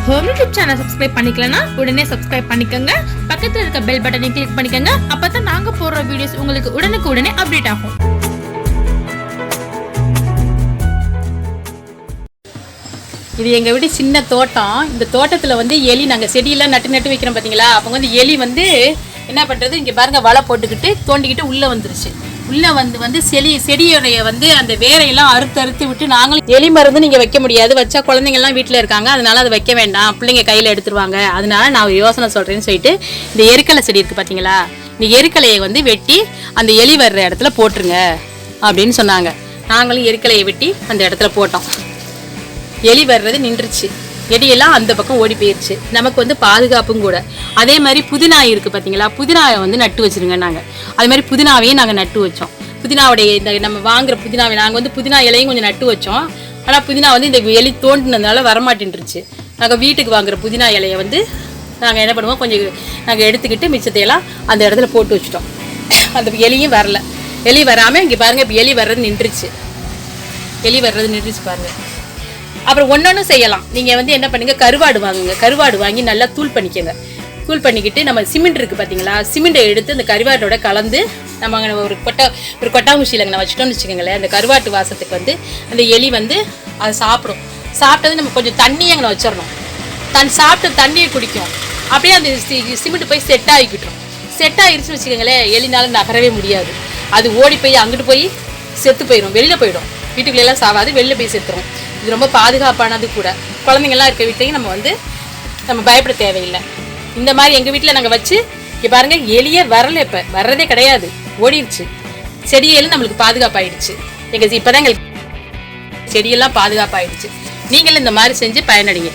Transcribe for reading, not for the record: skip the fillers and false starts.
Home YouTube channel subscribe பண்ணிக்கலனா உடனே subscribe பண்ணிக்கங்க. பக்கத்துல இருக்க பெல் பட்டனை கிளிக் பண்ணிக்கங்க. அப்பதான் நாங்க போடுற வீடியோஸ் உங்களுக்கு உடனுக்குடனே அப்டேட் ஆகும். இது எங்கள் வீடு சின்ன தோட்டம். இந்த தோட்டத்தில் வந்து எலி நாங்கள் செடியெல்லாம் நட்டு வைக்கிறோம் பார்த்தீங்களா. அப்போ வந்து எலி வந்து என்ன பண்ணுறது, இங்கே பாருங்கள் வலை போட்டுக்கிட்டு தோண்டிக்கிட்டு உள்ளே வந்துருச்சு. உள்ளே வந்து செடியோடைய வந்து அந்த வேரையெல்லாம் அறுத்து விட்டு நாங்களும் எலி மருந்து நீங்கள் வைக்க முடியாது, வச்சா குழந்தைங்கள்லாம் வீட்டில் இருக்காங்க, அதனால அதை வைக்க வேண்டாம், பிள்ளைங்க கையில் எடுத்துருவாங்க, அதனால நான் ஒரு யோசனை சொல்கிறேன்னு சொல்லிட்டு இந்த எருக்கலை செடி இருக்குது பார்த்தீங்களா, இந்த எருக்கலையை வந்து வெட்டி அந்த எலி வர்ற இடத்துல போட்டுருங்க அப்படின்னு சொன்னாங்க. நாங்களும் எருக்கலையை வெட்டி அந்த இடத்துல போட்டோம். எலி வர்றது நின்றுச்சு. எலியெல்லாம் அந்த பக்கம் ஓடி போயிடுச்சு. நமக்கு வந்து பாதுகாப்பும் கூட. அதே மாதிரி புதினாய் இருக்குது பார்த்தீங்களா, புதினாவை வந்து நட்டு வச்சுருங்க. நாங்கள் அது மாதிரி புதினாவையும் நாங்கள் நட்டு வச்சோம். புதினாவுடைய இந்த நம்ம வாங்குகிற புதினாவை நாங்கள் வந்து புதினா இலையும் கொஞ்சம் நட்டு வச்சோம். ஆனால் புதினா வந்து இந்த எலி தோண்டினதுனால வரமாட்டேன்ருச்சு. நாங்கள் வீட்டுக்கு வாங்குகிற புதினா இலையை வந்து நாங்கள் என்ன பண்ணுவோம், கொஞ்சம் நாங்கள் எடுத்துக்கிட்டு மிச்சத்தையெல்லாம் அந்த இடத்துல போட்டு வச்சுட்டோம். அந்த எலியும் வரல. எலி வராமல் இங்கே பாருங்கள், இப்போ எலி வர்றது நின்றுச்சு. எலி வர்றது நின்றுச்சு பாருங்கள். அப்புறம் ஒன்றொன்று செய்யலாம். நீங்கள் வந்து என்ன பண்ணுங்கள், கருவாடு வாங்குங்க. கருவாடு வாங்கி நல்லா தூள் பண்ணிக்கோங்க. தூள் பண்ணிக்கிட்டு நம்ம சிமெண்ட் இருக்குது பார்த்தீங்களா, சிமெண்ட்டை எடுத்து அந்த கருவாட்டோட கலந்து நம்ம அங்கே ஒரு கொட்டாங்குச்சியில் அங்கே வச்சுட்டோம்னு வச்சுக்கோங்களேன். அந்த கருவாட்டு வாசத்துக்கு வந்து அந்த எலி வந்து அதை சாப்பிடும். சாப்பிட்டது நம்ம கொஞ்சம் தண்ணியை அங்கே வச்சிடணும். சாப்பிட்டு தண்ணியை குடிக்கும். அப்படியே அந்த சிமெண்ட் போய் செட் ஆகிக்கிட்டோம். செட் ஆகிடுச்சுன்னு வச்சுக்கோங்களேன், எலினால நகரவே முடியாது. அது ஓடி போய் அங்கிட்டு போய் செத்து போயிடும், வெளியில் போயிடும். வீட்டுக்குள்ளெல்லாம் சாவாது, வெளியில் போய் செத்துரும். இது ரொம்ப பாதுகாப்பானது கூட. குழந்தைங்கள்லாம் இருக்க வீட்லையும் நம்ம பயப்பட தேவையில்லை. இந்த மாதிரி எங்கள் வீட்டில் நாங்கள் வச்சு இங்கே பாருங்கள், எலியே வரல, இப்போ வர்றதே கிடையாது, ஓடிடுச்சு. செடியெல்லாம் நம்மளுக்கு பாதுகாப்பாயிடுச்சு. இப்போ தான் எங்களுக்கு செடியெல்லாம் பாதுகாப்பாயிடுச்சு. நீங்களும் இந்த மாதிரி செஞ்சு பயனடைங்க.